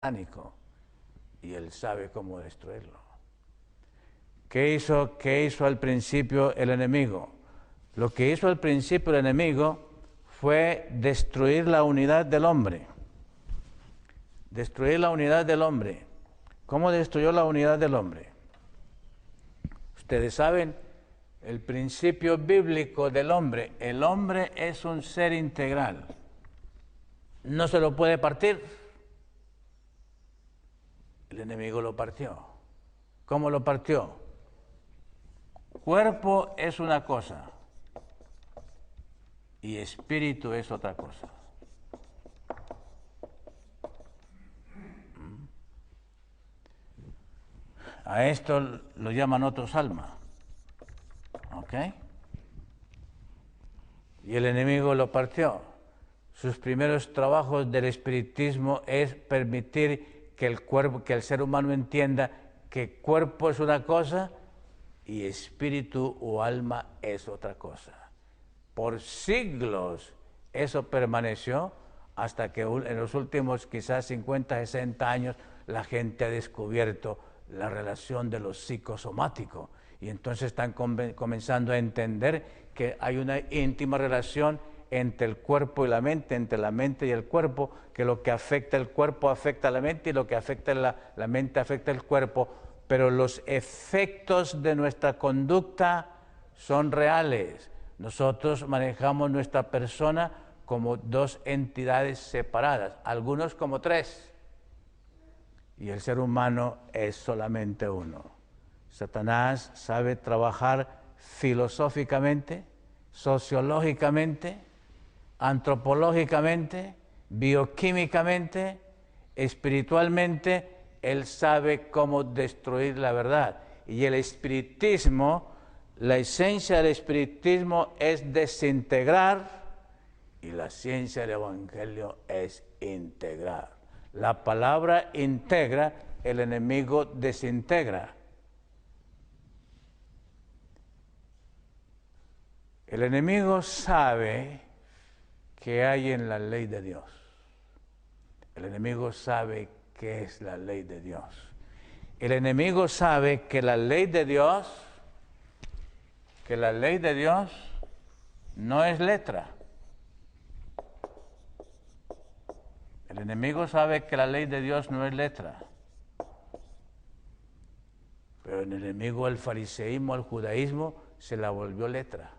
satánico y él sabe cómo destruirlo. ¿Qué hizo al principio el enemigo? Lo que hizo al principio el enemigo fue destruir la unidad del hombre. Destruir la unidad del hombre. ¿Cómo destruyó la unidad del hombre? Ustedes saben, el principio bíblico del hombre. El hombre es un ser integral. No se lo puede partir. El enemigo lo partió. ¿Cómo lo partió? Cuerpo es una cosa y espíritu es otra cosa. A esto lo llaman otros alma. ¿Ok? Y el enemigo lo partió. Sus primeros trabajos del espiritismo es permitir que el ser humano entienda que cuerpo es una cosa y espíritu o alma es otra cosa. Por siglos eso permaneció hasta que en los últimos quizás 50, 60 años la gente ha descubierto la relación de lo psicosomático y entonces están comenzando a entender que hay una íntima relación entre el cuerpo y la mente, entre la mente y el cuerpo, que lo que afecta el cuerpo afecta a la mente y lo que afecta la mente afecta el cuerpo, pero los efectos de nuestra conducta son reales. Nosotros manejamos nuestra persona como dos entidades separadas, algunos como tres, y el ser humano es solamente uno. Satanás sabe trabajar filosóficamente, sociológicamente, antropológicamente, bioquímicamente, espiritualmente. Él sabe cómo destruir la verdad. Y el espiritismo, la esencia del espiritismo es desintegrar y la ciencia del evangelio es integrar. La palabra integra, el enemigo desintegra. El enemigo sabe qué hay en la ley de Dios. El enemigo sabe qué es la ley de Dios. El enemigo sabe que la ley de Dios, no es letra. El enemigo sabe que la ley de Dios no es letra. Pero el enemigo al fariseísmo, al judaísmo, se la volvió letra.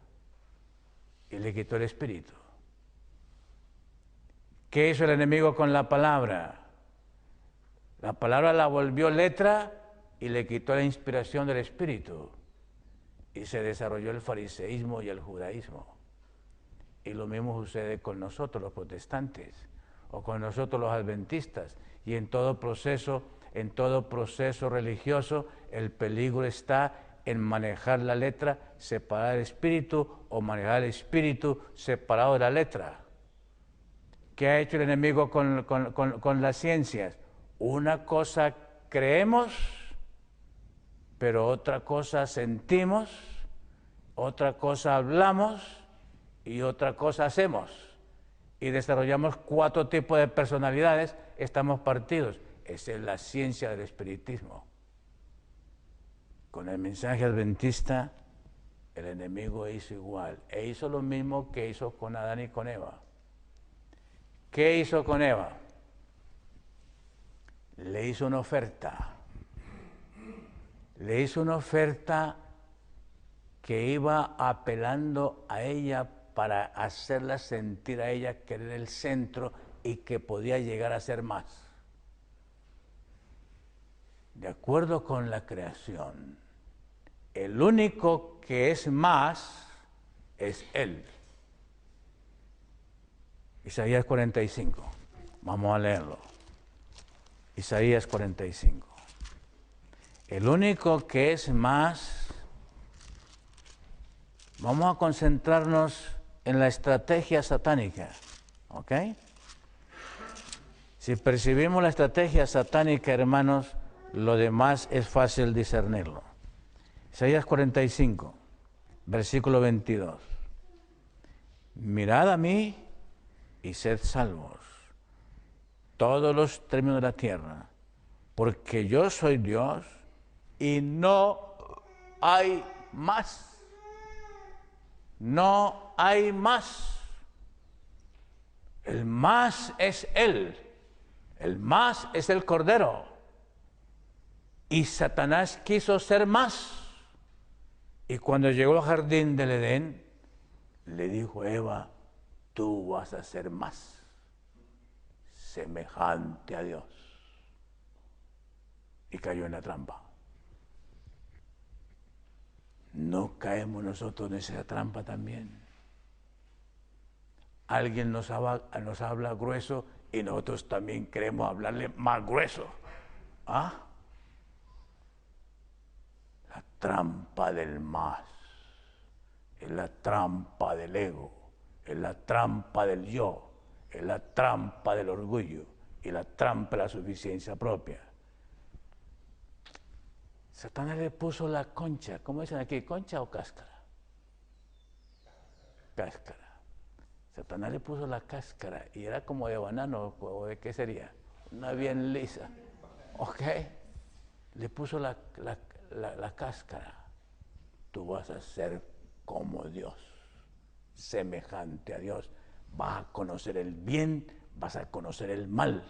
Y le quitó el espíritu. ¿Qué hizo el enemigo con la palabra? La palabra la volvió letra y le quitó la inspiración del espíritu. Y se desarrolló el fariseísmo y el judaísmo. Y lo mismo sucede con nosotros los protestantes, o con nosotros los adventistas. Y en todo proceso religioso, el peligro está en manejar la letra, separar el espíritu, o manejar el espíritu separado de la letra. ¿Qué ha hecho el enemigo con las ciencias? Una cosa creemos, pero otra cosa sentimos, otra cosa hablamos y otra cosa hacemos. Y desarrollamos 4 tipos de personalidades, estamos partidos. Esa es la ciencia del espiritismo. Con el mensaje adventista, el enemigo hizo igual. E hizo lo mismo que hizo con Adán y con Eva. ¿Qué hizo con Eva? Le hizo una oferta. Le hizo una oferta que iba apelando a ella para hacerla sentir a ella que era el centro y que podía llegar a ser más. De acuerdo con la creación, el único que es más es Él. Isaías 45. Vamos a leerlo. Isaías 45. El único que es más. Vamos a concentrarnos en la estrategia satánica. ¿Ok? Si percibimos la estrategia satánica, hermanos, lo demás es fácil discernirlo. Isaías 45, versículo 22. Mirad a mí y sed salvos, todos los términos de la tierra, porque yo soy Dios y no hay más. No hay más. El más es Él. El más es el Cordero. Y Satanás quiso ser más. Y cuando llegó al jardín del Edén, le dijo a Eva, tú vas a ser más semejante a Dios. Y cayó en la trampa. ¿No caemos nosotros en esa trampa también? Alguien nos habla grueso y nosotros también queremos hablarle más grueso. ¿Ah? La trampa del más, es la trampa del ego, es la trampa del yo, es la trampa del orgullo y la trampa de la suficiencia propia. Satanás le puso la concha, ¿cómo dicen aquí? ¿Concha o cáscara? Cáscara. Satanás le puso la cáscara y era como de banano, o de qué sería, una bien lisa. ¿Ok? Le puso la cáscara. Tú vas a ser como Dios, semejante a Dios. Vas a conocer el bien, vas a conocer el mal.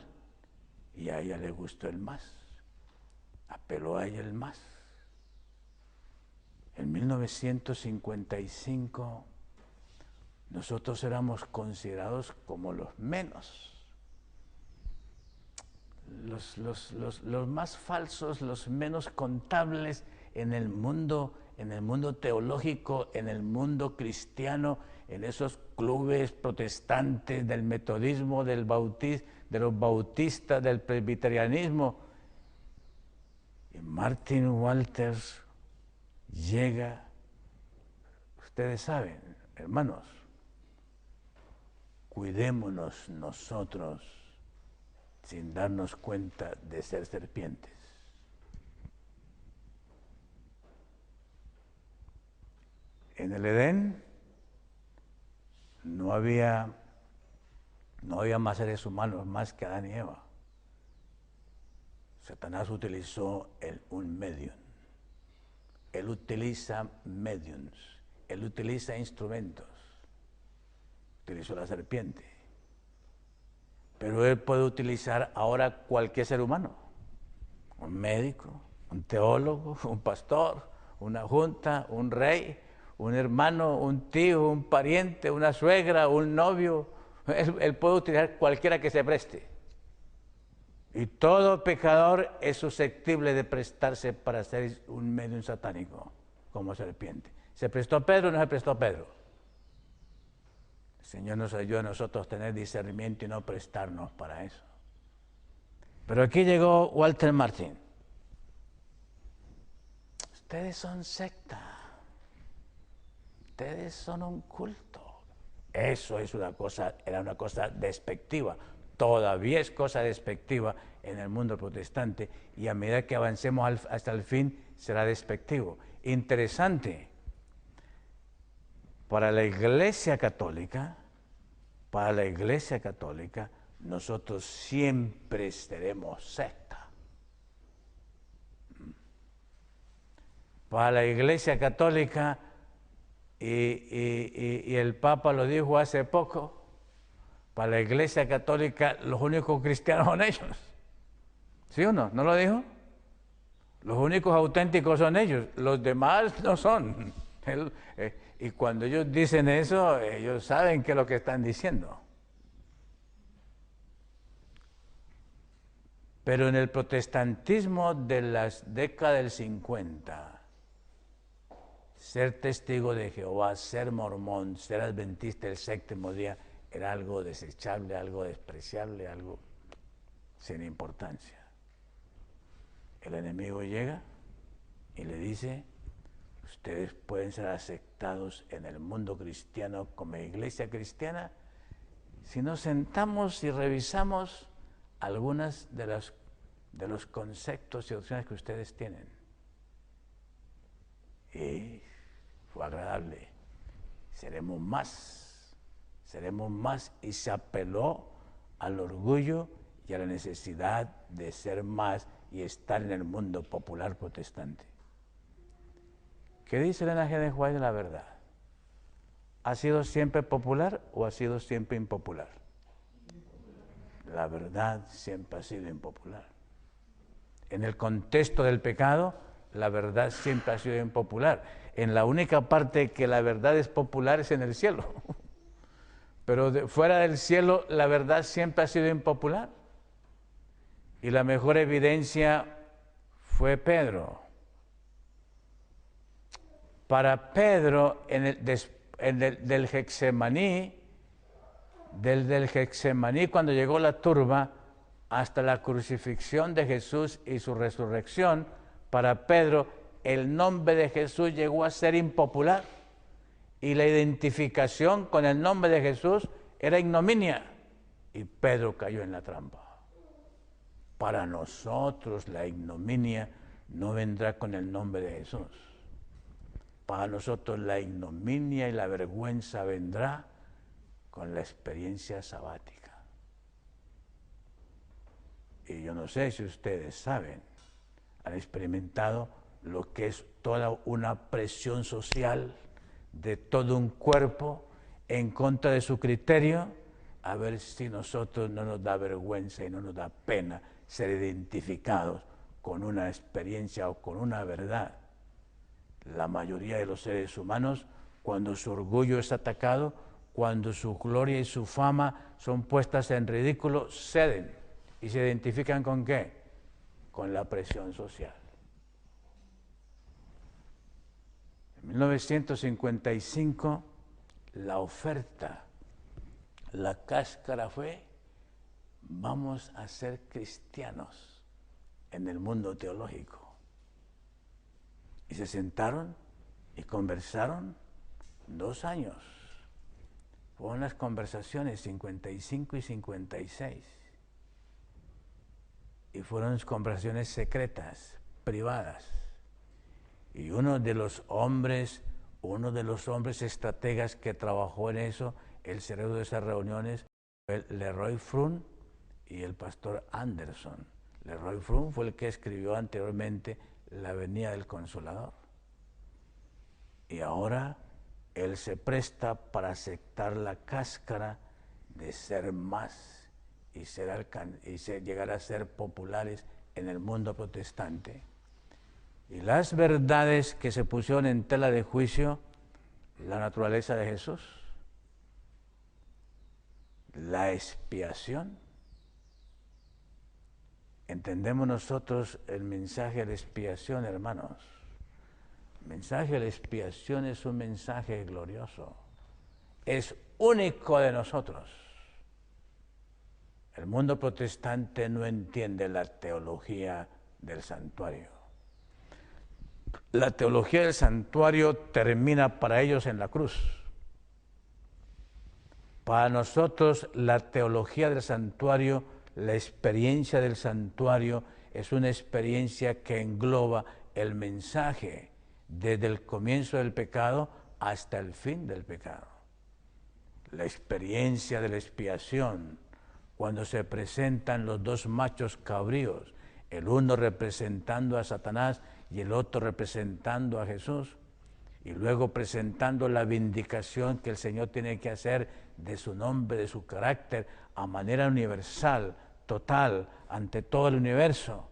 Y a ella le gustó el más. Apeló a ella el más. En 1955 nosotros éramos considerados como los menos, los más falsos, los menos contables en el mundo teológico, en el mundo cristiano, en esos clubes protestantes del metodismo, de los bautistas, del presbiterianismo. Y Martin Walters llega, ustedes saben, hermanos, cuidémonos nosotros sin darnos cuenta de ser serpientes. En el Edén no había más seres humanos más que Adán y Eva. Satanás utilizó un medium. Él utiliza mediums. Él utiliza instrumentos. Utilizó la serpiente. Pero él puede utilizar ahora cualquier ser humano. Un médico, un teólogo, un pastor, una junta, un rey, un hermano, un tío, un pariente, una suegra, un novio. Él puede utilizar cualquiera que se preste. Y todo pecador es susceptible de prestarse para ser un medium satánico, como serpiente. ¿Se prestó a Pedro o no se prestó a Pedro? El Señor nos ayuda a nosotros a tener discernimiento y no prestarnos para eso. Pero aquí llegó Walter Martin. Ustedes son secta. Ustedes son un culto. Eso es era una cosa despectiva. Todavía es cosa despectiva en el mundo protestante y a medida que avancemos hasta el fin será despectivo. Interesante, para la Iglesia Católica, nosotros siempre seremos secta. Para la Iglesia Católica, y el Papa lo dijo hace poco, para la Iglesia Católica los únicos cristianos son ellos. ¿Sí o no? ¿No lo dijo? Los únicos auténticos son ellos, los demás no son. Y cuando ellos dicen eso, ellos saben qué es lo que están diciendo. Pero en el protestantismo de las décadas del 50, ser testigo de Jehová, ser mormón, ser adventista del séptimo día, era algo desechable, algo despreciable, algo sin importancia. El enemigo llega y le dice, ustedes pueden ser aceptados en el mundo cristiano como iglesia cristiana si nos sentamos y revisamos algunas de los conceptos y opciones que ustedes tienen. Y fue agradable. Seremos más, y se apeló al orgullo y a la necesidad de ser más y estar en el mundo popular protestante. ¿Qué dice Elena G. de White de la verdad? ¿Ha sido siempre popular o ha sido siempre impopular? La verdad siempre ha sido impopular. En el contexto del pecado, la verdad siempre ha sido impopular. En la única parte que la verdad es popular es en el cielo. Pero fuera del cielo, la verdad siempre ha sido impopular. Y la mejor evidencia fue Pedro. Para Pedro, del Getsemaní, del Getsemaní, cuando llegó la turba, hasta la crucifixión de Jesús y su resurrección, para Pedro el nombre de Jesús llegó a ser impopular y la identificación con el nombre de Jesús era ignominia y Pedro cayó en la trampa. Para nosotros la ignominia no vendrá con el nombre de Jesús. Para nosotros la ignominia y la vergüenza vendrá con la experiencia sabática. Y yo no sé si ustedes saben, han experimentado lo que es toda una presión social de todo un cuerpo en contra de su criterio, a ver si nosotros no nos da vergüenza y no nos da pena ser identificados con una experiencia o con una verdad. La mayoría de los seres humanos, cuando su orgullo es atacado, cuando su gloria y su fama son puestas en ridículo, ceden. ¿Y se identifican con qué? Con la presión social. En 1955, la oferta, la cáscara fue: vamos a ser cristianos en el mundo teológico. Y se sentaron y conversaron 2 años. Fueron las conversaciones 55 y 56. Y fueron conversaciones secretas, privadas. Y uno de los hombres estrategas que trabajó en eso, el cerebro de esas reuniones, fue Leroy Froom y el pastor Anderson. Leroy Froom fue el que escribió anteriormente La Venida del Consolador. Y ahora él se presta para aceptar la cáscara de ser más y llegar a ser populares en el mundo protestante. Y las verdades que se pusieron en tela de juicio, la naturaleza de Jesús, la expiación. Entendemos nosotros el mensaje de la expiación, hermanos. El mensaje de la expiación es un mensaje glorioso. Es único de nosotros. El mundo protestante no entiende la teología del santuario. La teología del santuario termina para ellos en la cruz. Para nosotros, la teología del santuario, la experiencia del santuario, es una experiencia que engloba el mensaje desde el comienzo del pecado hasta el fin del pecado. La experiencia de la expiación, cuando se presentan los 2 machos cabríos, el uno representando a Satanás y el otro representando a Jesús, y luego presentando la vindicación que el Señor tiene que hacer de su nombre, de su carácter, a manera universal, total, ante todo el universo,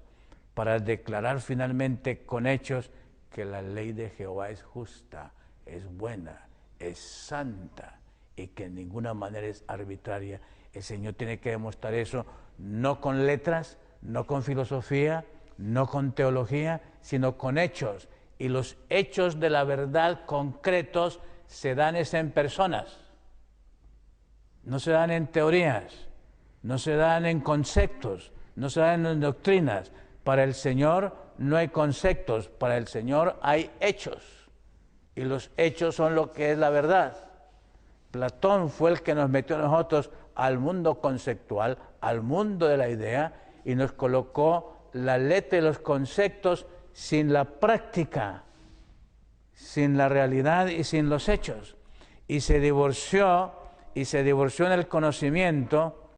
para declarar finalmente con hechos que la ley de Jehová es justa, es buena, es santa, y que en ninguna manera es arbitraria. El Señor tiene que demostrar eso, no con letras, no con filosofía, no con teología, sino con hechos. Y los hechos de la verdad concretos se dan en personas. No se dan en teorías, no se dan en conceptos, no se dan en doctrinas. Para el Señor no hay conceptos, para el Señor hay hechos. Y los hechos son lo que es la verdad. Platón fue el que nos metió a nosotros al mundo conceptual, al mundo de la idea, y nos colocó la letra y los conceptos sin la práctica, sin la realidad y sin los hechos. Y se divorció en el conocimiento